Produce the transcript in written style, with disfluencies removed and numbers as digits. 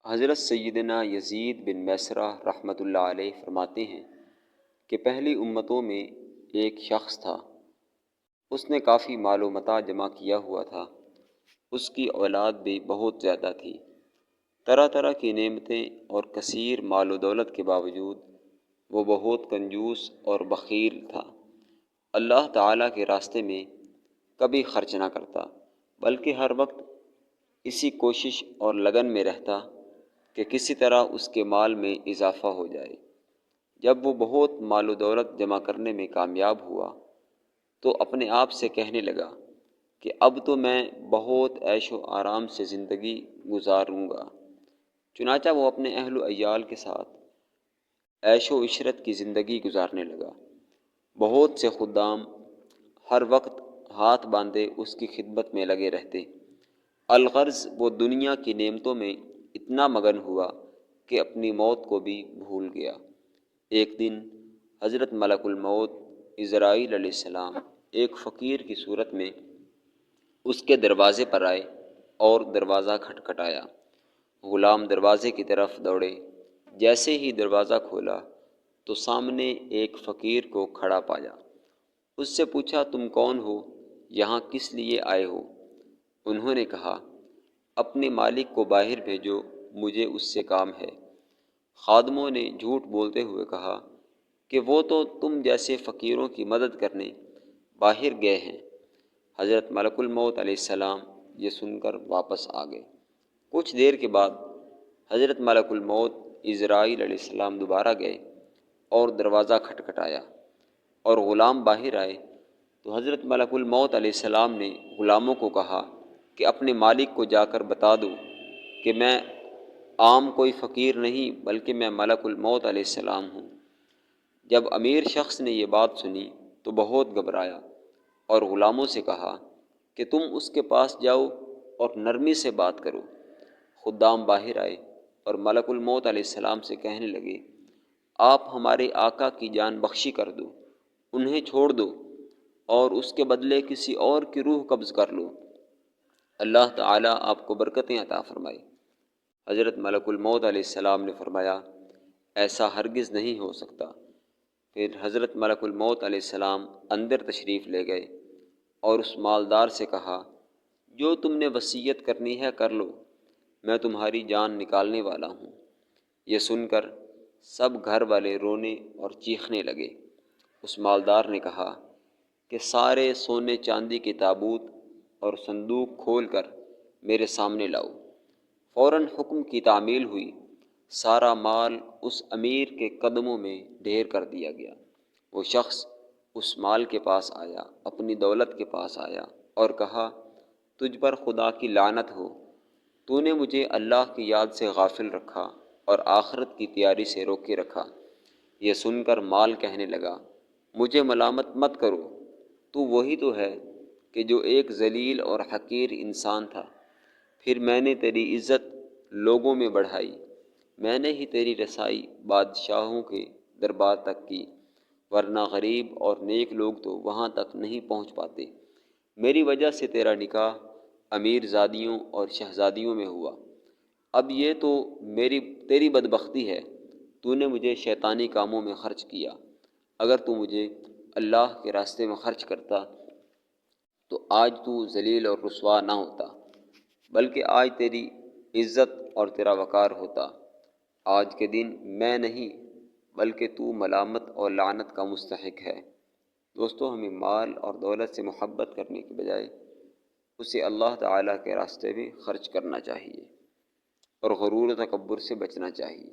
حضرت سیدنا یزید بن میسرہ رحمۃ اللہ علیہ فرماتے ہیں کہ پہلی امتوں میں ایک شخص تھا، اس نے کافی مال و متاع جمع کیا ہوا تھا، اس کی اولاد بھی بہت زیادہ تھی، طرح طرح کی نعمتیں اور کثیر مال و دولت کے باوجود وہ بہت کنجوس اور بخیل تھا۔ اللہ تعالیٰ کے راستے میں کبھی خرچ نہ کرتا، بلکہ ہر وقت اسی کوشش اور لگن میں رہتا کہ کسی طرح اس کے مال میں اضافہ ہو جائے۔ جب وہ بہت مال و دولت جمع کرنے میں کامیاب ہوا تو اپنے آپ سے کہنے لگا کہ اب تو میں بہت عیش و آرام سے زندگی گزاروں گا۔ چنانچہ وہ اپنے اہل و عیال کے ساتھ عیش و عشرت کی زندگی گزارنے لگا۔ بہت سے خدام ہر وقت ہاتھ باندھے اس کی خدمت میں لگے رہتے۔ الغرض وہ دنیا کی نعمتوں میں اتنا مگن ہوا کہ اپنی موت کو بھی بھول گیا۔ ایک دن حضرت ملک الموت عزرائیل علیہ السلام ایک فقیر کی صورت میں اس کے دروازے پر آئے اور دروازہ کھٹکھٹایا۔ غلام دروازے کی طرف دوڑے۔ جیسے ہی دروازہ کھولا تو سامنے ایک فقیر کو کھڑا پایا۔ اس سے پوچھا، تم کون ہو؟ یہاں کس لیے آئے ہو؟ انہوں نے کہا، اپنے مالک کو باہر بھیجو، مجھے اس سے کام ہے۔ خادموں نے جھوٹ بولتے ہوئے کہا کہ وہ تو تم جیسے فقیروں کی مدد کرنے باہر گئے ہیں۔ حضرت ملک الموت علیہ السلام یہ سن کر واپس آ گئے۔ کچھ دیر کے بعد حضرت ملک الموت عزرائیل علیہ السلام دوبارہ گئے اور دروازہ کھٹکھٹایا اور غلام باہر آئے تو حضرت ملک الموت علیہ السلام نے غلاموں کو کہا کہ اپنے مالک کو جا کر بتا دو کہ میں عام کوئی فقیر نہیں بلکہ میں ملک الموت علیہ السلام ہوں۔ جب امیر شخص نے یہ بات سنی تو بہت گھبرایا اور غلاموں سے کہا کہ تم اس کے پاس جاؤ اور نرمی سے بات کرو۔ خدام باہر آئے اور ملک الموت علیہ السلام سے کہنے لگے، آپ ہمارے آقا کی جان بخشی کر دو، انہیں چھوڑ دو اور اس کے بدلے کسی اور کی روح قبض کر لو، اللہ تعالیٰ آپ کو برکتیں عطا فرمائے۔ حضرت ملک الموت علیہ السلام نے فرمایا، ایسا ہرگز نہیں ہو سکتا۔ پھر حضرت ملک الموت علیہ السلام اندر تشریف لے گئے اور اس مالدار سے کہا، جو تم نے وصیت کرنی ہے کر لو، میں تمہاری جان نکالنے والا ہوں۔ یہ سن کر سب گھر والے رونے اور چیخنے لگے۔ اس مالدار نے کہا کہ سارے سونے چاندی کے تابوت اور صندوق کھول کر میرے سامنے لاؤ۔ فوراً حکم کی تعمیل ہوئی، سارا مال اس امیر کے قدموں میں ڈھیر کر دیا گیا۔ وہ شخص اس مال کے پاس آیا، اپنی دولت کے پاس آیا اور کہا، تجھ پر خدا کی لعنت ہو، تو نے مجھے اللہ کی یاد سے غافل رکھا اور آخرت کی تیاری سے روکے رکھا۔ یہ سن کر مال کہنے لگا، مجھے ملامت مت کرو، تو وہی تو ہے کہ جو ایک ذلیل اور حقیر انسان تھا، پھر میں نے تیری عزت لوگوں میں بڑھائی، میں نے ہی تیری رسائی بادشاہوں کے دربار تک کی، ورنہ غریب اور نیک لوگ تو وہاں تک نہیں پہنچ پاتے۔ میری وجہ سے تیرا نکاح امیر زادیوں اور شہزادیوں میں ہوا۔ اب یہ تو تیری بدبختی ہے، تو نے مجھے شیطانی کاموں میں خرچ کیا۔ اگر تو مجھے اللہ کے راستے میں خرچ کرتا تو آج تو ذلیل اور رسوا نہ ہوتا، بلکہ آج تیری عزت اور تیرا وقار ہوتا۔ آج کے دن میں نہیں بلکہ تو ملامت اور لعنت کا مستحق ہے۔ دوستو، ہمیں مال اور دولت سے محبت کرنے کے بجائے اسے اللہ تعالیٰ کے راستے میں خرچ کرنا چاہیے اور غرور و تکبر سے بچنا چاہیے۔